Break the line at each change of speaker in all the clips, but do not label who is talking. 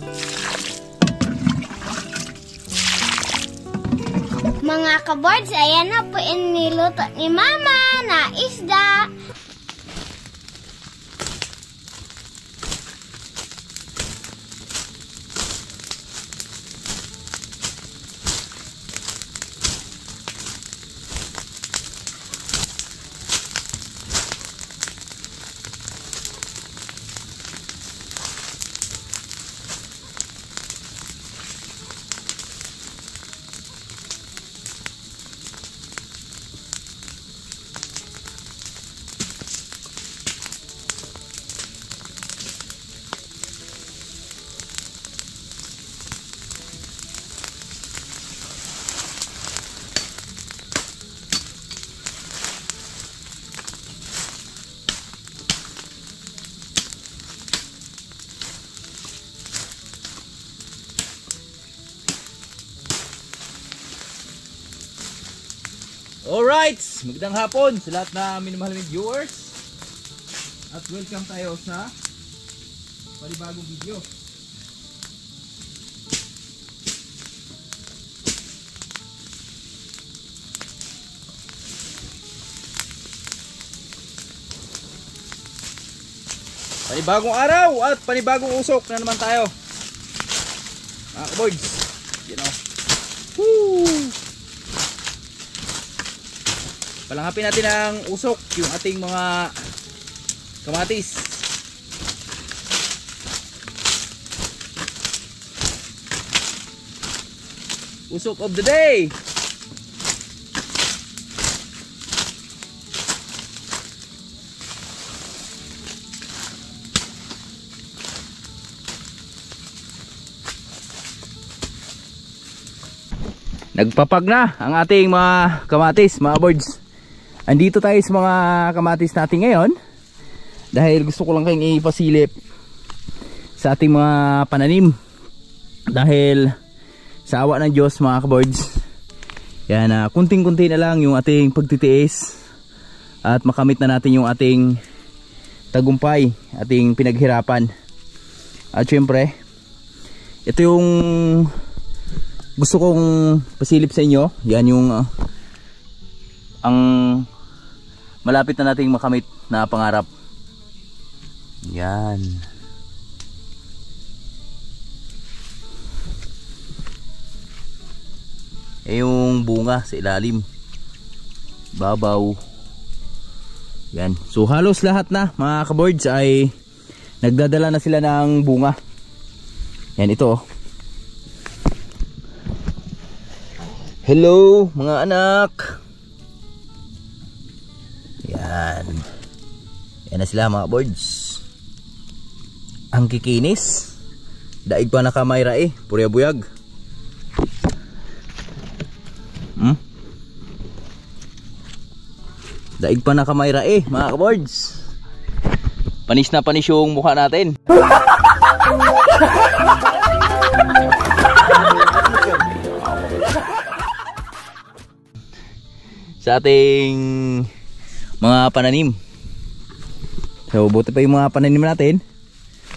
Mga kabords, ayan na po iniluto ni Mama na isda.
Alright, magandang hapon sa lahat na minamahal ng viewers. At welcome tayo sa panibagong video. Panibagong araw at panibagong usok na naman tayo, mga kaboys. You know. Woo! Palangapin natin ang usok, yung ating mga kamatis. Usok of the day. Nagpapag na ang ating mga kamatis, mga boards. Andito tayo sa mga kamatis natin ngayon dahil gusto ko lang kayong ipasilip sa ating mga pananim. Dahil sa awa ng Diyos, mga kaboards, yan, kunting-kunti na lang yung ating pagtitiis at makamit na natin yung ating tagumpay, ating pinaghirapan. At syempre, ito yung gusto kong pasilip sa inyo. Yan yung ang malapit na nating makamit na pangarap. Yan. Yung bunga sa ilalim, babaw. Yan. So halos lahat na, mga kaboards, ay nagdadala na sila ng bunga. Yan, ito. Hello mga anak. Yan. Yan na sila, mga boards. Ang kikinis. Daig pa nakamayra purya buyag. Daig pa nakamayra mga boards. Panis na panis yung mukha natin. Sa ating mga pananim. So buti pa yung mga pananim natin,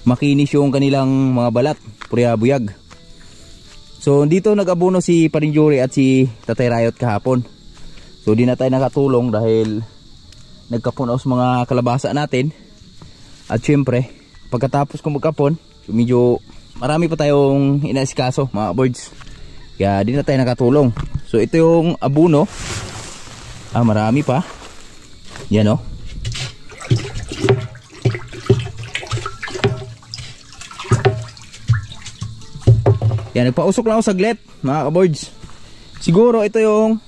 makinis yung kanilang mga balat, purya buyag. So dito nag-abono si Parinjuri at si Tatay Rayot kahapon. So di na tayo nakatulong dahil nagkapunaos mga kalabasa natin. At syempre pagkatapos kong magkapon, so medyo marami pa tayong inaasikaso, mga boards. Kaya di na tayo nakatulong. So ito yung abono. Marami pa. Yan o. Yan, nagpausok lang ako saglit, mga kaboards. Siguro ito yung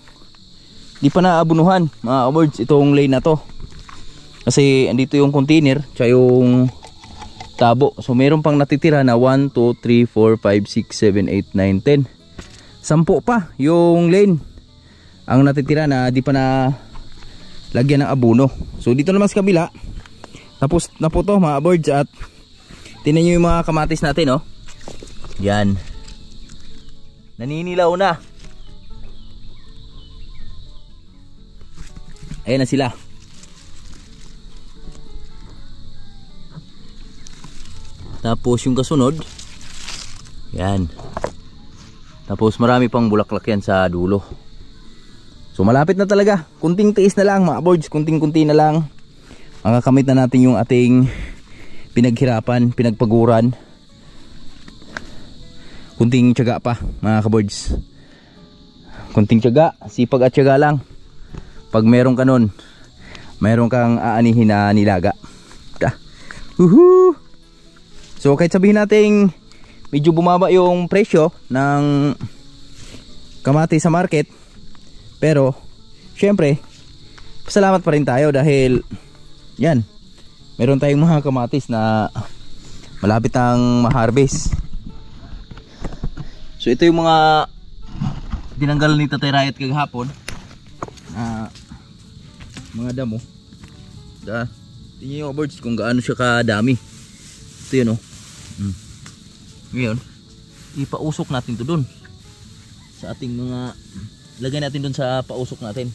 di pa naabunuhan, mga kaboards, itong lane na to. Kasi andito yung container tsaka yung tabo. So meron pang natitira na 1, 2, 3, 4, 5, 6, 7, 8, 9, 10. 10 pa yung lane ang natitira na di pa na lagyan ng abono. So dito naman sa kabila, tapos na po to, mga boards. At tingnan nyo yung mga kamatis natin, oh. Yan, naninilaw na. Ayan na sila. Tapos yung kasunod, Yan. Tapos marami pang bulaklak yan sa dulo. So malapit na talaga. Kunting tiis na lang mga boards. Kunting-kunti na lang. Makakamit na natin yung ating pinaghirapan, pinagpaguran. Kunting tiyaga pa mga kaboards. Kunting tiyaga, sipag at tiyaga lang. Pag meron ka nun, meron kang aanihin na nilaga. So kahit sabihin natin medyo bumaba yung presyo ng kamatis sa market, pero syempre pasalamat pa rin tayo dahil yan, meron tayong mga kamatis na malapit ang ma-harvest. So ito yung mga tinanggal ni Tatay Riot kagahapon na mga damo. Tingnan yung birds kung gaano siya kadami. Ito yun oh. Ngayon ipausok natin to dun sa ating mga, lagay natin dun sa pausok natin.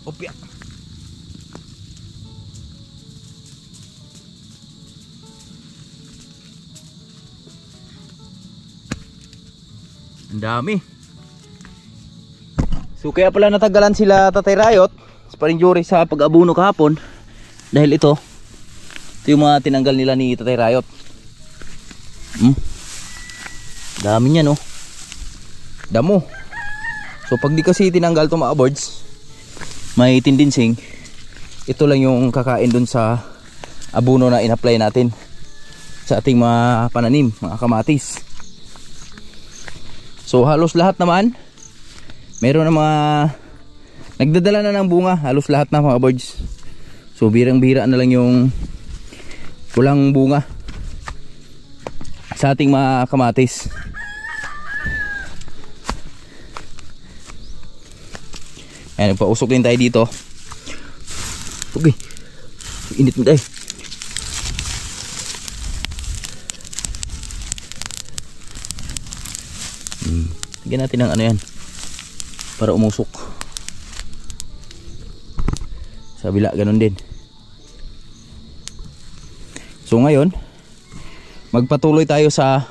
Opya. Ang dami. So kaya pala natagalan sila Tatay Riot sa Parinjuri sa pag-abuno kahapon dahil ito yung mga tinanggal nila ni Tatay Riot. Dami niya no. Damo. So pag di kasi tinanggal to mga birds, may tendency ito lang yung kakain dun sa abuno na in-apply natin sa ating mga pananim, mga kamatis. So halos lahat naman meron na mga nagdadala na ng bunga, halos lahat na mga birds. So birang-bira na lang yung walang bunga sa ating mga kamatis. Ayan, nagpausok din tayo dito. Okay, init mo tayo. Tignan natin ng ano yan para umusok. Sa kabila ganun din. So ngayon magpatuloy tayo sa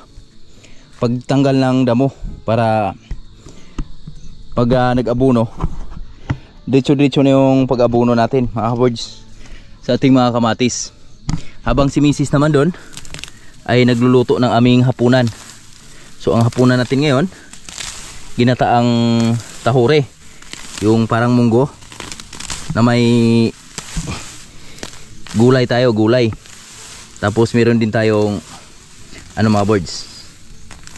pagtanggal ng damo para pag nag-abuno diretso-diretso na yung pag-abuno natin mga birds sa ating mga kamatis. Habang si Mrs. naman doon ay nagluluto ng aming hapunan. So ang hapunan natin ngayon, ginataang tahure, yung parang munggo na may gulay tayo, gulay. Tapos meron din tayong ano mga birds,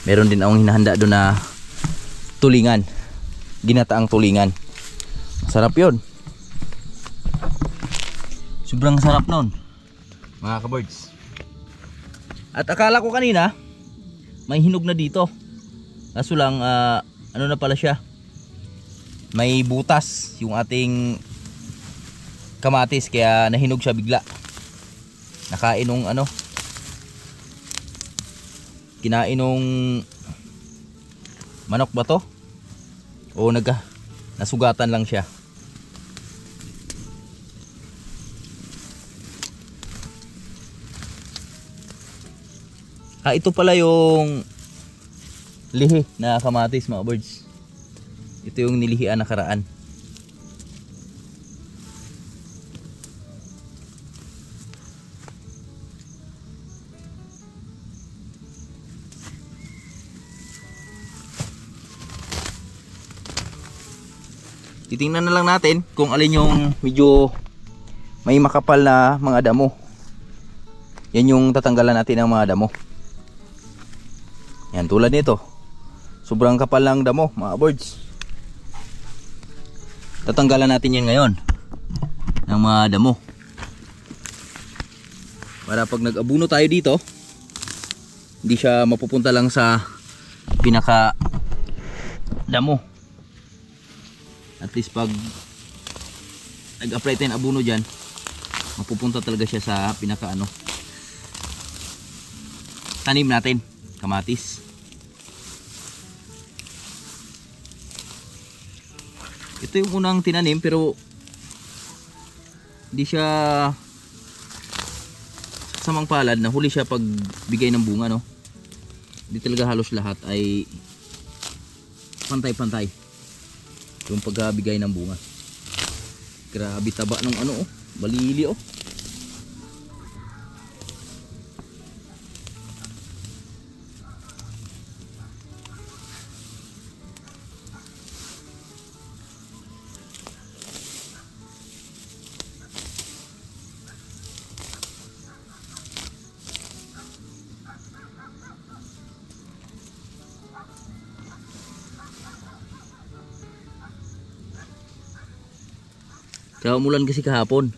meron din akong hinahanda doon na tulingan, ginataang tulingan. Sarap yun, sobrang sarap nun mga kabirds. At akala ko kanina may hinog na dito, kaso lang ano na pala siya, may butas yung ating kamatis kaya nahinog siya bigla. Nakain nung ano, kinain nung manok ba to o nasugatan lang siya. Ito pala yung lihi na kamatis mga birds. Ito yung nilihian nakaraan. Titingnan na lang natin kung alin yung medyo may makapal na mga damo. Yan yung tatanggalan natin ng mga damo. Yan, tulad nito, sobrang kapal lang damo mga birds. Tatanggalan natin yan ngayon ng mga damo para pag nag-abuno tayo dito hindi siya mapupunta lang sa pinaka damo. At least pag nag-apply tayo ng abuno dyan, mapupunta talaga siya sa pinaka ano, tanim natin, kamatis. Ito yung unang tinanim pero hindi siya kasamang palad na huli siya pag bigay ng bunga, no? Hindi talaga halos lahat ay pantay-pantay yung pagbigay ng bunga. Grabe taba ng ano, oh, balili, oh. Kaya umulan kasi kahapon.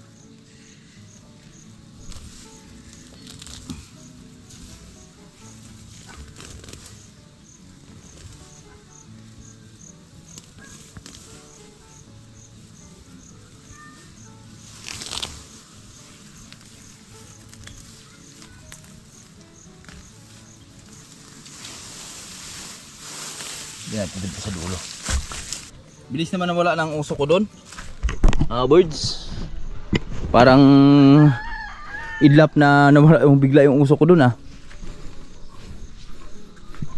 Yan, dito sa dulo. Bilis naman na wala ng usok ko doon. Birds. Parang idlap na nawala yung bigla yung usok ko doon, ah.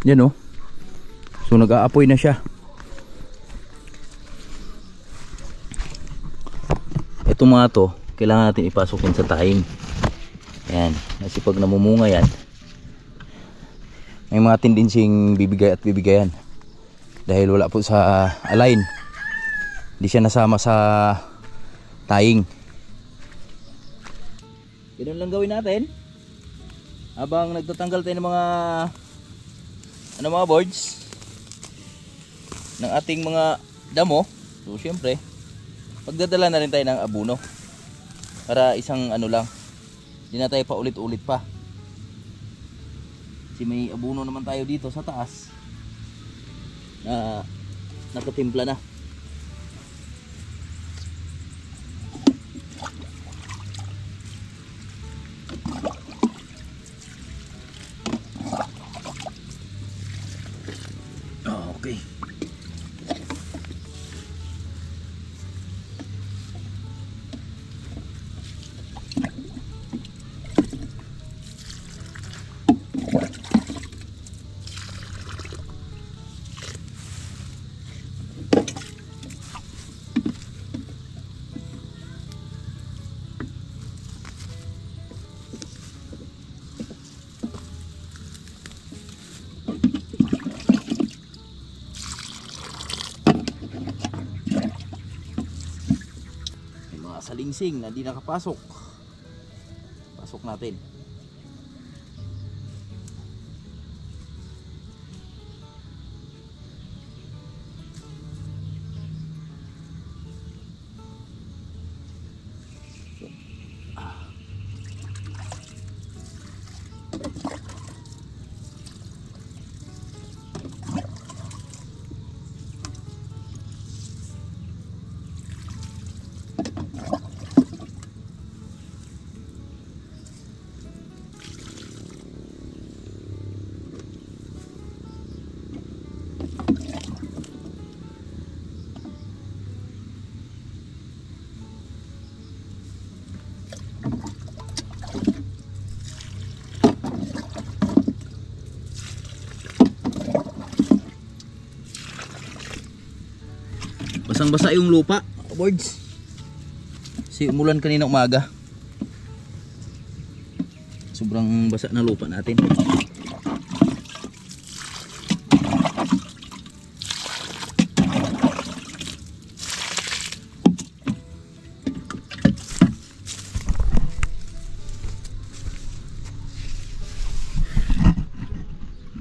Yan, oh. So nag-aapoy na siya. Ito mga to, kailangan natin ipasukin sa tahing. Yan, kasi pag namumunga yan, may mga tendensing bibigay at bibigayan. Dahil wala po sa align. Hindi siya nasama sa tahing. Ganun lang gawin natin habang nagtatanggal tayo ng mga boards ng ating mga damo. So syempre pagdadala na rin tayo ng abono para isang ano lang, hindi na tayo pa ulit-ulit pa, kasi may abono naman tayo dito sa taas na nakatimpla na. Okay. Salingsing na di nakapasok, pasok natin. Basang-basa yung lupa, boards. Kasi umulan kanina umaga. Sobrang basa na lupa natin.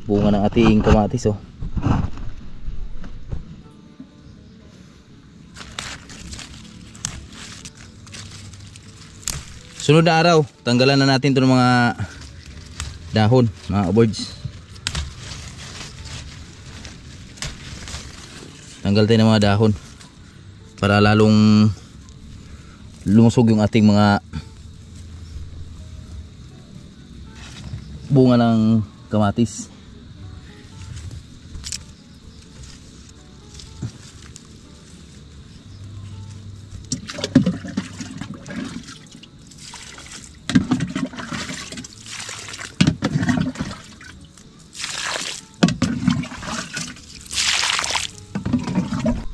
Bunga ng ating kamatis, oh. Sunod na araw, tanggalan na natin itong mga dahon, mga boards. Tanggal tayo ng mga dahon para lalong lumusog yung ating mga bunga ng kamatis.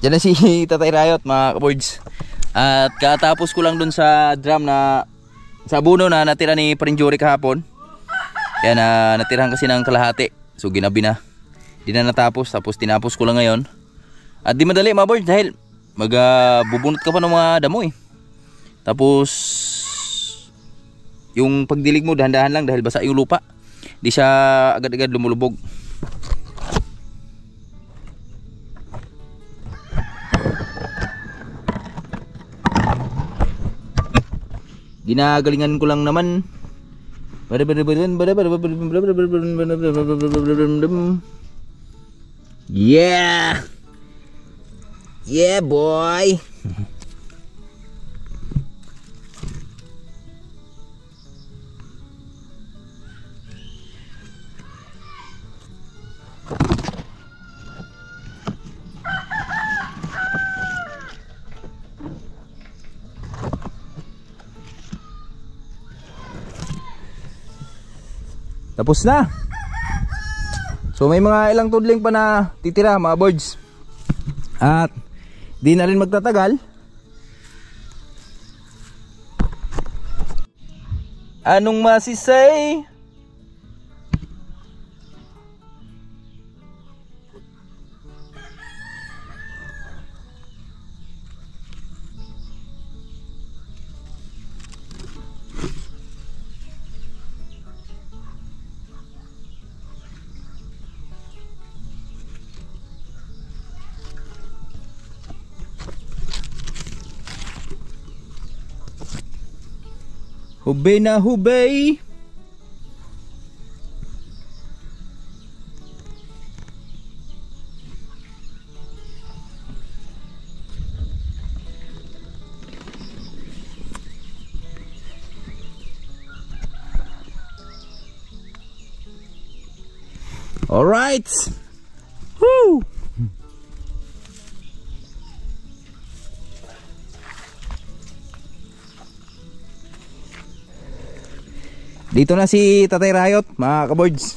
Diyan na si Tatay Riot mga kaboards. At katapos ko lang dun sa drum na sa abono na natira ni Parinjori kahapon. Kaya natirahan kasi ng kalahati. So ginabi na. Di na natapos. Tapos tinapos ko lang ngayon. At di madali mga boards dahil magbubunot ka pa ng mga damo eh. Tapos yung pagdilig mo dahan-dahan lang dahil basa yung lupa. Di siya agad-agad lumulubog. Ginagalingan ko lang naman. Yeah. Yeah boy. Tapos na. So may mga ilang tudling pa na titira mga boards. At di na rin magtatagal. Anong masisay? Hubay na hubay. All right. Woo. Dito na si Tatay Riot mga kaboards.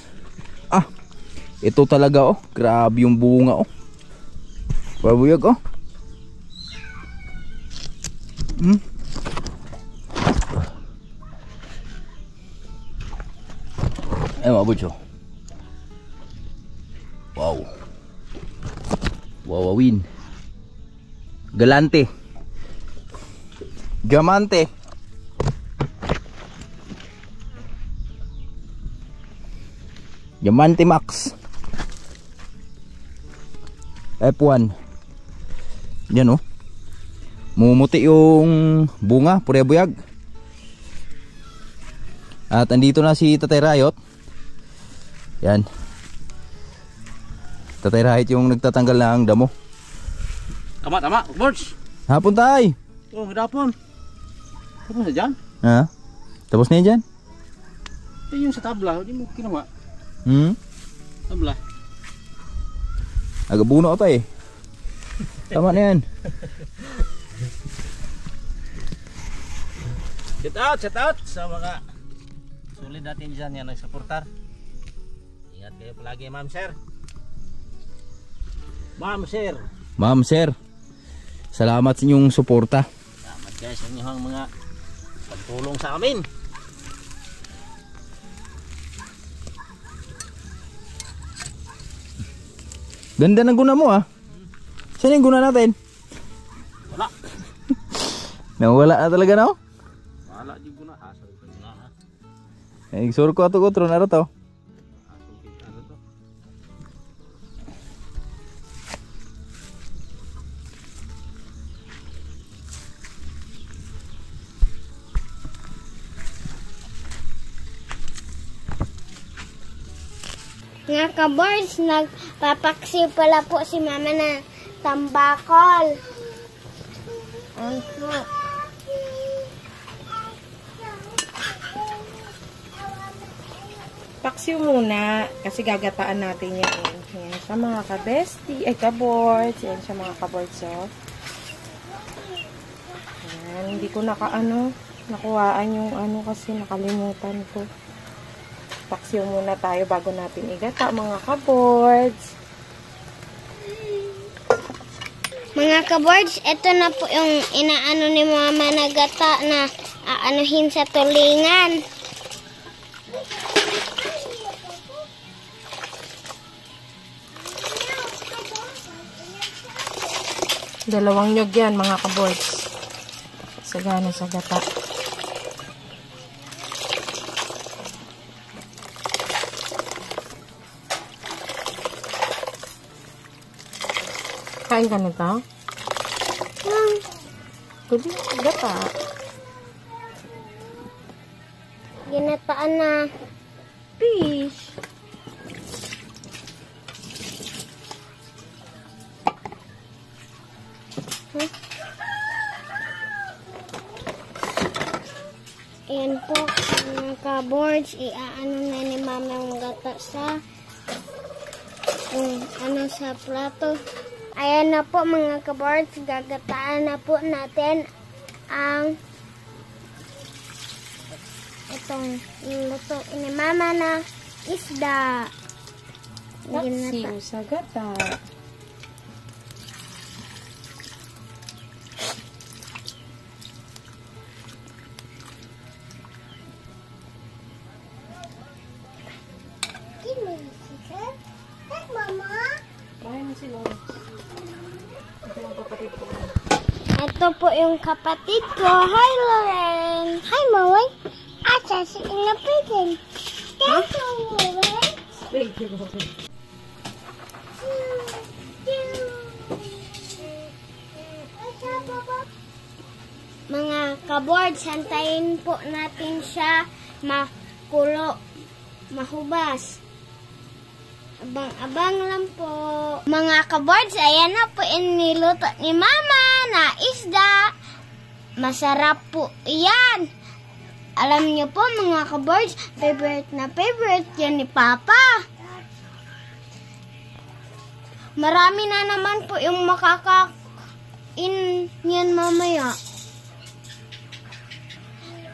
Ah, ito talaga oh. Grabe yung bunga oh. Babuyag oh. Ay mga kaboards oh. Wow. Wawawin. Galante. Gamante. Diamante Max F1. Yan oh. Mumuti yung bunga, pure-buyag. At andito na si Tatay Riot. Yan. Tatay Riot yung nagtatanggal ng damo.
Tama, boards.
Hapon tay.
Oh, hapon. Tapos na dyan?
Ha? Tapos na yan dyan?
Yung sa tabla, hindi mo kinuha. Tabla.
Agabuno ako eh. Tama na yan.
Shout out sa mga sulit natin dyan yan nagsuportar. Ingat kayo palagi ma'am sir. Ma'am sir.
Salamat sa inyong suporta.
Salamat guys sa inyong mga pagtulong sa amin.
Ganda ng guna mo ah. Saan yung guna natin?
Wala.
Nawala na talaga no?
Wala yung guna. Asal ko guna ha.
Ay, sur ko ato ko tron ara to.
Nga ka-boards, nagpapaksiw pala po si mama na tambakol.
Paksiw muna kasi gagataan natin yan. Yan sa mga ka-bestie, ay ka-boards. Yan sa mga ka-boards oh. Yan, hindi ko nakuhaan yung kasi nakalimutan ko. Paksiw muna tayo bago natin igata mga ka-boards.
Mga kaboards, ito na po yung inaano ni Mama na gata na aanuhin sa tulingan.
Dalawang nyog yan mga kaboards. Sagana sa gata. Kain ka nito? Pwede gata.
Ginataan na.
Fish.
Ayan po, mga kaboards, iaano na ni Mama yung gata sa sa plato. Ayan na po mga kaboards, gagataan na po natin ang itong luto ni Mama na isda.
Paksiw sa gata.
Ito po yung kapatid ko. Hi, Lauren. Hi, Maway. Asa si inapitin. Thank you, Lauren.
Thank you, Lauren.
Mga kaboards, hantayin po natin siya makulo, mahubas. Abang-abang lang po. Mga kaboards, ayan na po iniluto ni Mama na isda. Masarap po iyan. Alam niyo po mga kaboards, favorite na favorite yan ni Papa. Marami na naman po yung makakain yan mamaya.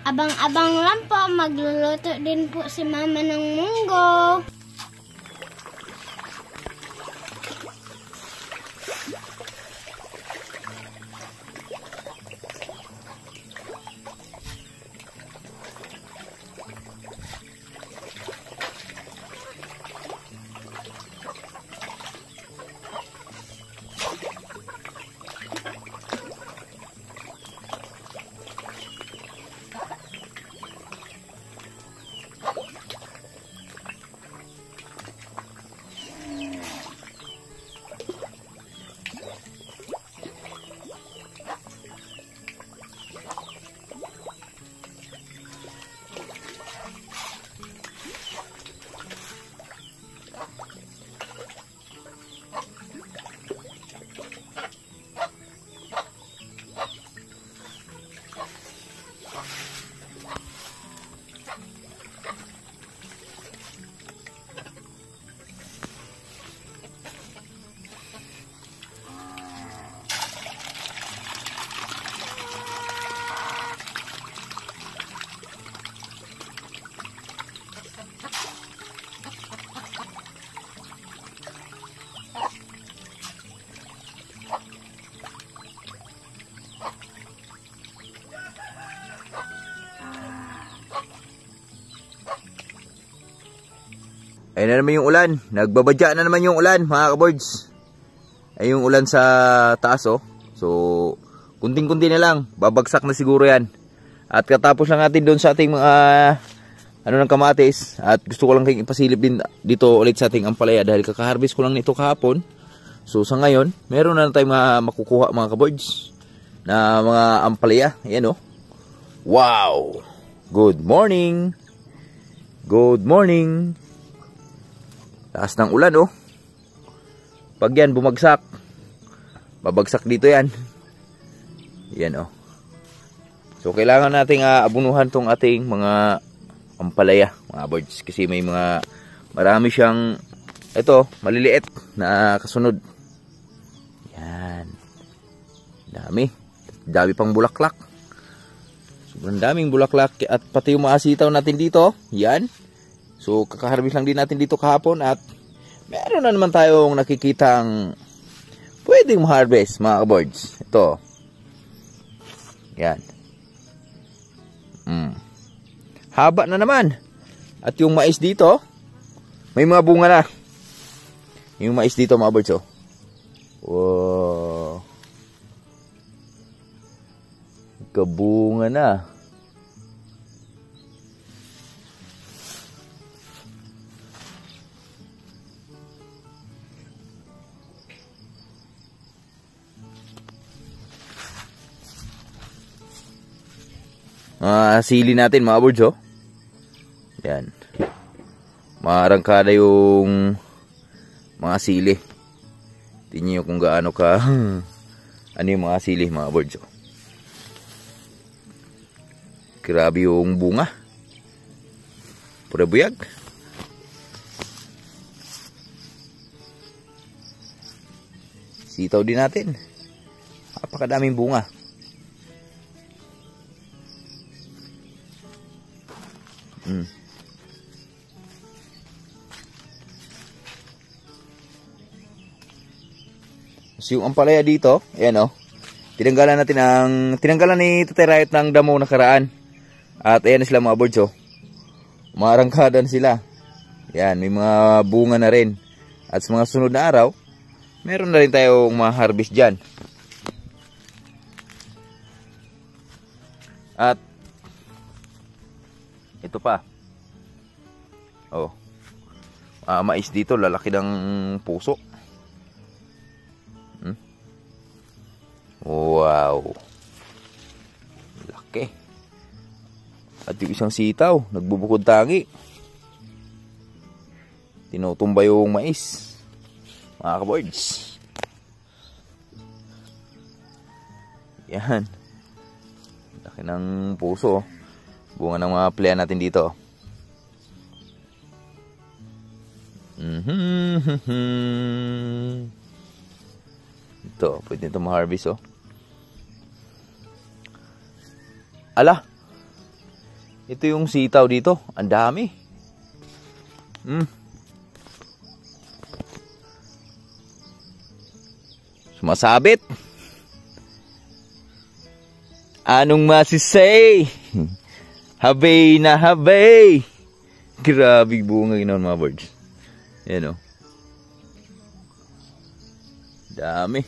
Abang-abang lang po, magluluto din po si Mama ng munggo.
Ayun na naman yung ulan. Nagbabadya na naman yung ulan, mga kaboards. Ay yung ulan sa taas, oh. So, kunting-kunti na lang. Babagsak na siguro yan. At katapos lang natin doon sa ating mga ng kamatis. At gusto ko lang kayong ipasilip din dito ulit sa ating ampalaya. Dahil kakaharvest ko lang nito kahapon. So, sa ngayon, meron na tayong makukuha, mga kaboards, na mga ampalaya. Ayan, oh. Wow! Good morning! Good morning! Taas ng ulan, oh. Pag yan bumagsak, babagsak dito yan. Yan, oh. So kailangan nating abunuhan tong ating mga ampalaya, mga birds, kasi may marami siyang ito, maliliit na kasunod. Yan. Dami pang bulaklak. Sobrang daming bulaklak at pati yung maasitaw natin dito. Yan. So, kakaharvest lang din natin dito kahapon at meron na naman tayong nakikitang pwedeng ma-harvest mga kabords. Ito. Yan. Haba na naman. At yung mais dito, may mga bunga na. Yung mais dito mga kabords, oh. Wow. Kabunga na. Sili natin mga birds, oh. Yan. Marangkada yung mga sili. Tingnan nyo kung gaano ka ano yung mga sili mga birds, oh. Grabe yung bunga. Pura buyag. Sitaw din natin. Napakadaming bunga. So yung ampalaya dito, ayan, oh. Tinanggalan ni Tatay Riot ng damo nakaraan. At ayan na sila mga birds, oh. Marangkadan sila. Yan, may mga bunga na rin. At sa mga sunod na araw, meron na rin tayong ma-harvest dyan. At ito pa. Oh. Mais dito, lalaki ng puso. Wow. Laki. At yung isang sitaw, nagbubukod tangi. Tinutumba yung mais. Mga kabords. Yan. Laki ng puso. Bunga ng mga playa natin dito. Ito, pwede ito ma-harvest, oh. Ala. Ito yung sitaw dito. Ang dami. Sumasabit. Anong masisay? Habay na habay. Grabe bunga ginawan mga birds. Yan, oh. Dami.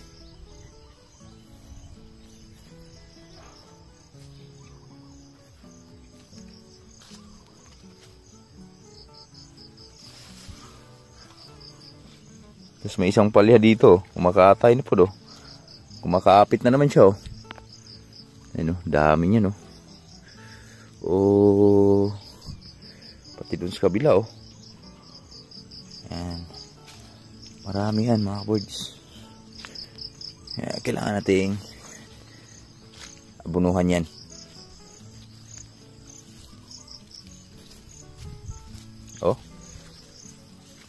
Tapos may isang palya dito. Kumakatay na po, do. Kumakaapit na naman siya, oh. Ayun, oh. Dami niya, no. Oh. Pati dun sa kabila, oh. Yan. Marami yan, mga birds. Kailangan nating abunuhan yan. Oh.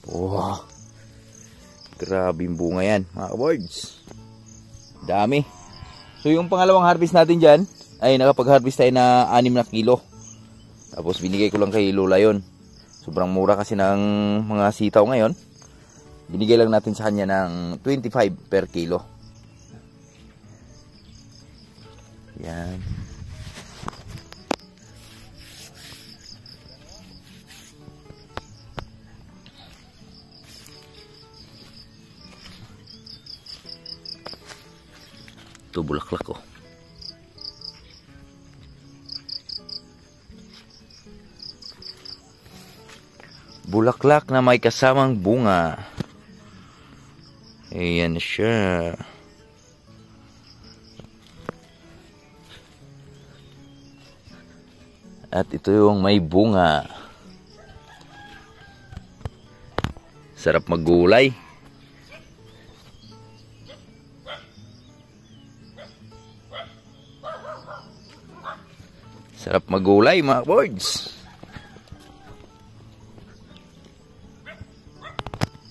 Wow. Grabe yung bunga yan, mga birds. Dami. So yung pangalawang harvest natin dyan, ay nakapag-harvest tayo na 6 na kilo. Tapos binigay ko lang kay Lola yun. Sobrang mura kasi ng mga sitaw ngayon. Binigay lang natin sa kanya ng 25 per kilo. Yan. Ito bulaklak, oh. Bulaklak na may kasamang bunga. Ayan siya. At ito yung may bunga. Sarap maggulay. Sarap magulay, mga birds.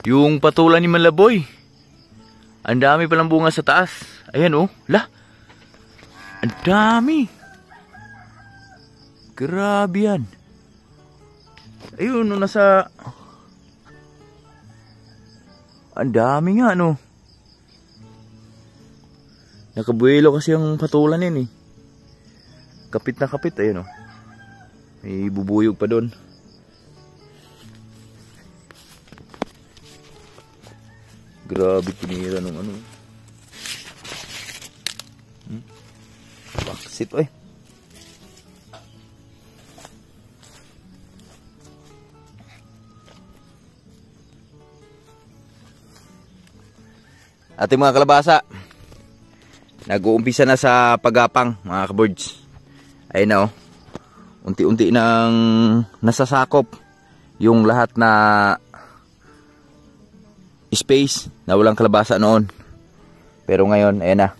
Yung patulan ni Malaboy. Ang dami palang bunga sa taas. Ayan, oh. La. Ang dami. Grabe yan. Ayun, no, nasa... Ang dami nga, no. Nakabuelo kasi yung patulan yan eh. Kapit na kapit, ayun oh. May bubuyog pa doon. Grabe pinira nung ano. Baksit oy. Ating mga kalabasa, nag-uumpisa na sa pagapang mga kaboards. Ayun na oh. Unti-unti nang nasasakop yung lahat na space na walang kalabasa noon. Pero ngayon, ayan na.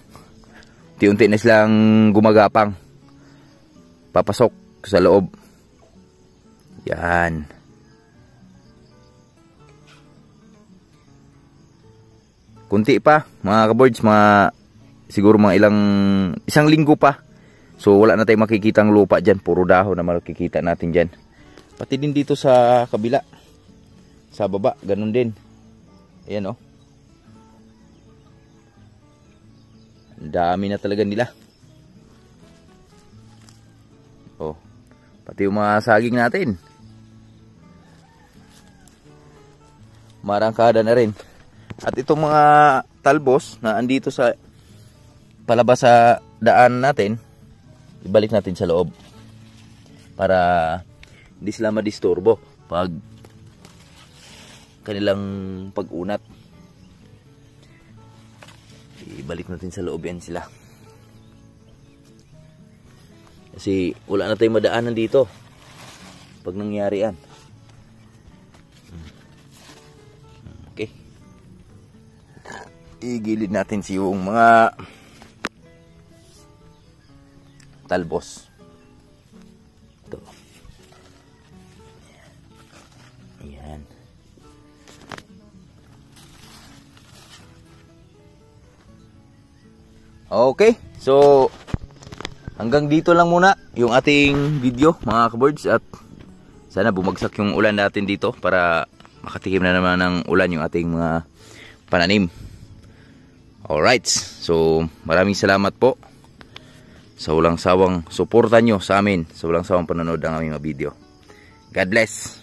Unti-unti na silang gumagapang. Papasok sa loob. Yan. Kunti pa mga kaboards, siguro mga isang linggo pa. So wala na tayong makikitang lupa dyan. Puro dahon na makikita natin dyan. Pati din dito sa kabila. Sa baba, ganun din. Ayan oh. Ang dami na talaga nila. Oh. Pati yung mga saging natin. Marangkada na rin. At itong mga talbos na andito sa palabas sa daan natin, ibalik natin sa loob para hindi sila madisturbo pag kanilang pag-unat. Ibalik natin sa loob yan sila. Kasi wala na tayong madaanan dito pag nangyari yan. Okay. Igilid natin yung mga talbos. Ito. Ayan. Okay. So, hanggang dito lang muna yung ating video mga kaboards. At sana bumagsak yung ulan natin dito para makatikim na naman ng ulan yung ating mga pananim. Alright. So, maraming salamat po sa walang sawang suporta nyo sa amin, sa walang sawang panonood ng aming mga video. God bless!